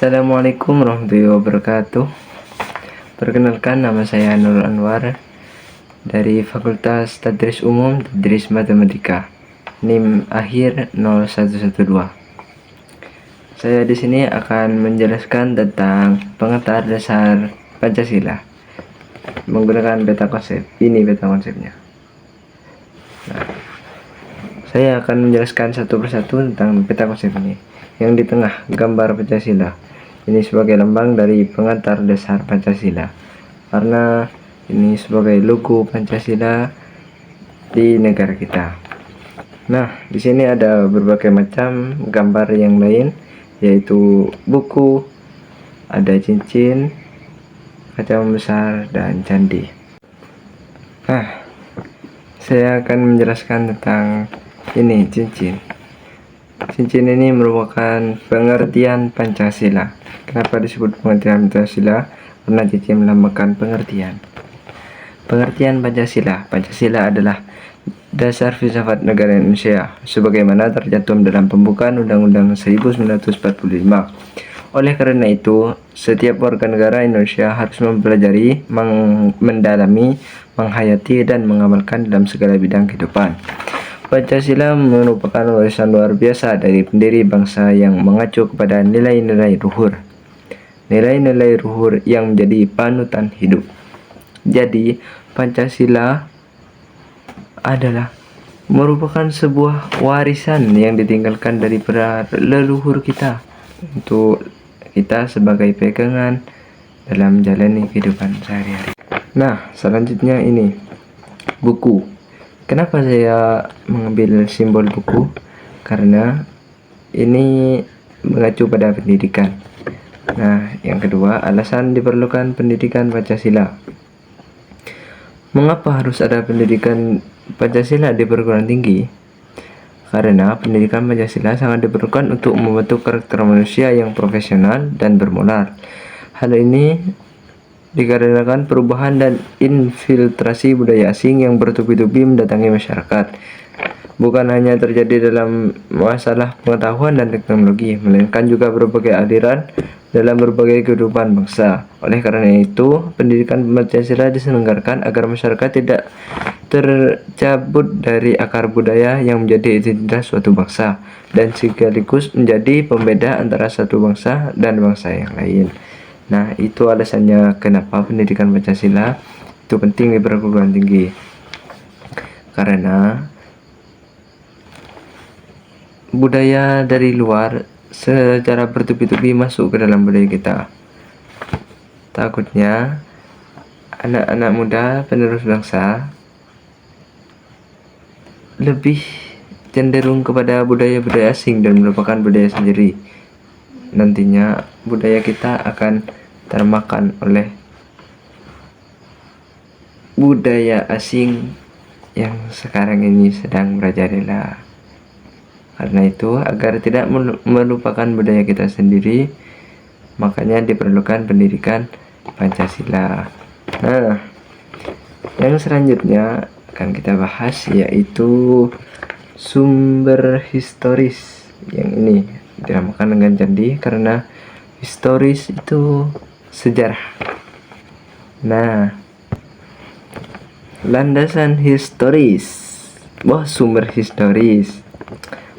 Assalamualaikum warahmatullahi wabarakatuh. Perkenalkan, nama saya Nur Anwar dari Fakultas Tadris Umum Tadris Matematika, NIM akhir 0112. Saya di sini akan menjelaskan tentang pengetahuan dasar Pancasila menggunakan beta konsep. Ini beta konsepnya. Saya akan menjelaskan satu persatu tentang beta konsep ini. Yang di tengah gambar Pancasila. Ini sebagai lambang dari pengantar dasar Pancasila. Karena ini sebagai logo Pancasila di negara kita. Nah, di sini ada berbagai macam gambar yang lain, yaitu buku, ada cincin, kaca besar, dan candi. Nah, saya akan menjelaskan tentang ini cincin. Cincin ini merupakan pengertian Pancasila. Kenapa disebut pengertian Pancasila? Karena cincin melambangkan pengertian. Pengertian Pancasila. Pancasila adalah dasar filsafat negara Indonesia, sebagaimana tercantum dalam pembukaan Undang-Undang 1945. Oleh karena itu, setiap warga negara Indonesia harus mempelajari, mendalami, menghayati, dan mengamalkan dalam segala bidang kehidupan. Pancasila merupakan warisan luar biasa dari pendiri bangsa yang mengacu kepada nilai-nilai luhur. Nilai-nilai luhur yang menjadi panutan hidup. Jadi, Pancasila adalah merupakan sebuah warisan yang ditinggalkan dari para leluhur kita untuk kita sebagai pegangan dalam menjalani kehidupan sehari-hari. Nah, selanjutnya ini buku. Kenapa saya mengambil simbol buku? Karena ini mengacu pada pendidikan. Nah, yang kedua, alasan diperlukan pendidikan Pancasila. Mengapa harus ada pendidikan Pancasila di perguruan tinggi? Karena pendidikan Pancasila sangat diperlukan untuk membentuk karakter manusia yang profesional dan bermoral. Hal ini dikarenakan perubahan dan infiltrasi budaya asing yang bertubi-tubi mendatangi masyarakat. Bukan hanya terjadi dalam masalah pengetahuan dan teknologi, melainkan juga berbagai aliran dalam berbagai kehidupan bangsa. Oleh karena itu, pendidikan Pancasila diselenggarakan agar masyarakat tidak tercabut dari akar budaya yang menjadi identitas suatu bangsa dan sekaligus menjadi pembeda antara satu bangsa dan bangsa yang lain. Nah, itu alasannya kenapa pendidikan Pancasila itu penting di perguruan tinggi. Karena budaya dari luar secara bertubi-tubi masuk ke dalam budaya kita. Takutnya anak-anak muda penerus bangsa lebih cenderung kepada budaya-budaya asing dan merupakan budaya sendiri. Nantinya budaya kita akan termakan oleh budaya asing yang sekarang ini sedang merajalela. Karena itu, agar tidak melupakan budaya kita sendiri, makanya diperlukan pendidikan Pancasila. Nah, yang selanjutnya akan kita bahas yaitu sumber historis. Yang ini dinamakan dengan candi karena historis itu sejarah. Nah, landasan historis. Sumber historis.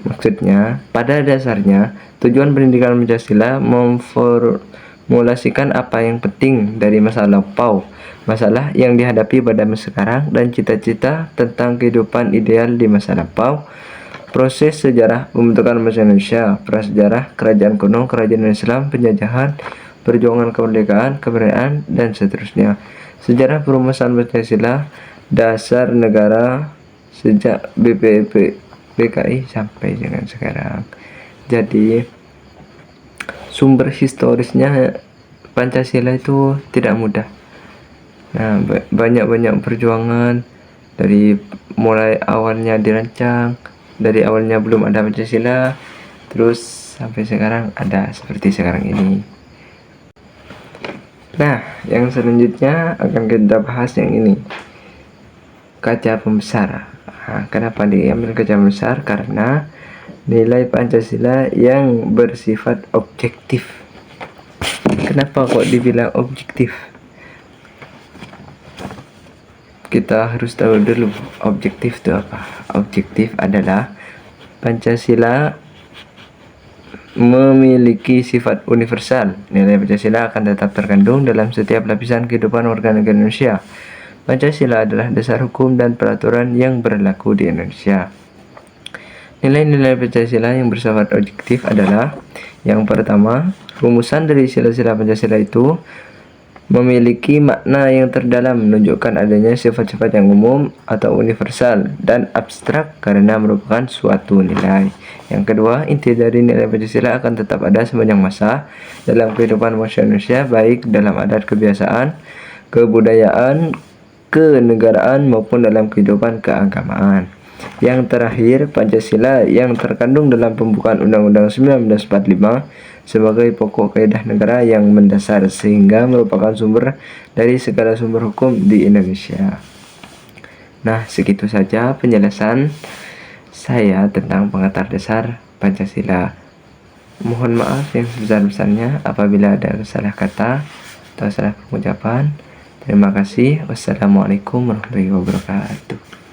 Maksudnya, pada dasarnya tujuan pendidikan Pancasila memformulasikan apa yang penting dari masalah masalah yang dihadapi pada masa sekarang, dan cita-cita tentang kehidupan ideal di masa lampau. Proses sejarah pembentukan bangsa Indonesia, prasejarah, kerajaan kuno, kerajaan Islam, penjajahan, perjuangan kemerdekaan, kemerdekaan, dan seterusnya. Sejarah perumusan Pancasila, dasar negara sejak BPI sampai dengan sekarang. Jadi, sumber historisnya Pancasila itu tidak mudah. Nah, banyak perjuangan dari mulai awalnya dirancang. Dari awalnya belum ada Pancasila, terus sampai sekarang ada seperti sekarang ini. Nah, yang selanjutnya akan kita bahas yang ini, kaca pembesar. Nah, kenapa diambil kaca pembesar? Karena nilai Pancasila yang bersifat objektif. Kenapa kok dibilang objektif? Kita harus tahu dulu objektif itu apa. Objektif adalah Pancasila memiliki sifat universal. Nilai Pancasila akan tetap terkandung dalam setiap lapisan kehidupan warga negara Indonesia. Pancasila adalah dasar hukum dan peraturan yang berlaku di Indonesia. Nilai-nilai Pancasila yang bersifat objektif adalah: yang pertama, rumusan dari sila-sila Pancasila itu memiliki makna yang terdalam, menunjukkan adanya sifat-sifat yang umum atau universal dan abstrak karena merupakan suatu nilai. Yang kedua, inti dari nilai Pancasila akan tetap ada sepanjang masa dalam kehidupan manusia Indonesia, baik dalam adat kebiasaan, kebudayaan, kenegaraan maupun dalam kehidupan keagamaan. Yang terakhir, Pancasila yang terkandung dalam pembukaan Undang-Undang 1945 sebagai pokok kaidah negara yang mendasar sehingga merupakan sumber dari segala sumber hukum di Indonesia. Nah, segitu saja penjelasan saya tentang pengantar dasar Pancasila. Mohon maaf yang sebesar-besarnya apabila ada salah kata atau salah pengucapan. Terima kasih. Wassalamualaikum warahmatullahi wabarakatuh.